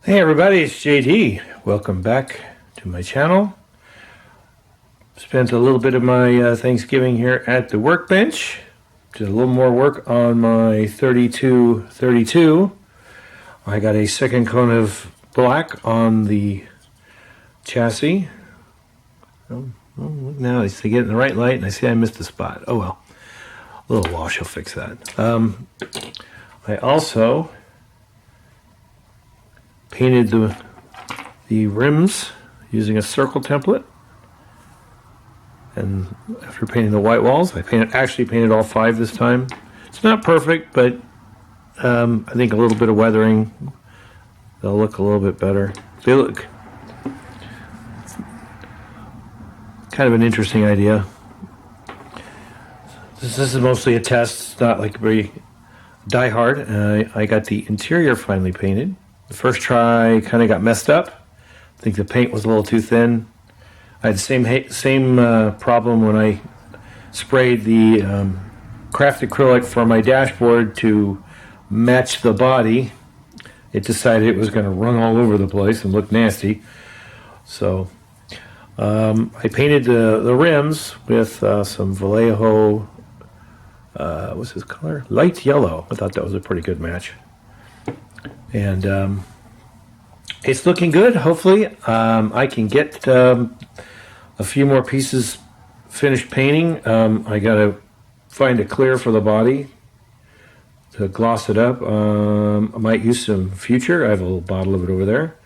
Hey everybody, it's JD. Welcome back to my channel. Spent a little bit of my Thanksgiving here at the workbench. Did a little more work on my 3232. I got a second coat of black on the chassis. Now I see get in the right light and I see I missed a spot. Oh well, a little wash will fix that. I also painted the rims using a circle template, and after painting the white walls, I actually painted all 5 this time. It's not perfect, but I think a little bit of weathering, they'll look a little bit better. They look kind of an interesting idea. This is mostly a test. It's not like very die hard. I got the interior finally painted. The first try kind of got messed up. I think the paint was a little too thin. I had the same problem when I sprayed the craft acrylic for my dashboard to match the body. It decided it was going to run all over the place and look nasty. So I painted the rims with some Vallejo, what's this color? Light yellow. I thought that was a pretty good match. And it's looking good. Hopefully I can get a few more pieces finished painting. I gotta find a clear for the body to gloss it up. I might use some Future. I have a little bottle of it over there.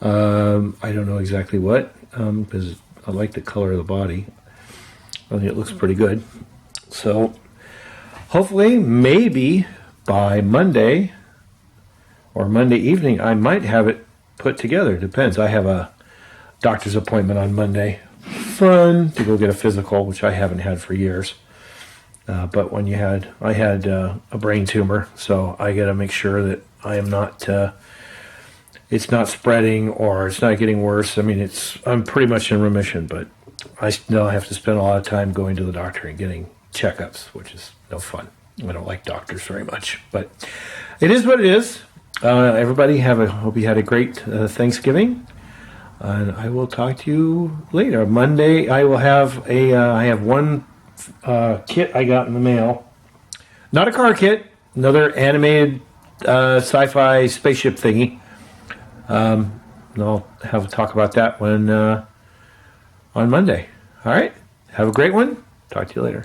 I don't know exactly what, because I like the color of the body. I think it looks pretty good. So hopefully, maybe by Monday or Monday evening, I might have it put together. Depends. I have a doctor's appointment on Monday. Fun to go get a physical, which I haven't had for years. But I had a brain tumor, so I got to make sure that I am not. It's not spreading or it's not getting worse. I mean, I'm pretty much in remission, but I still have to spend a lot of time going to the doctor and getting checkups, which is no fun. I don't like doctors very much, but it is what it is. Everybody hope you had a great Thanksgiving, and I will talk to you later. Monday I will have I have one kit I got in the mail, not a car kit, another animated sci-fi spaceship thingy. And I'll have a talk about that one on Monday. All right, have a great one. Talk to you later.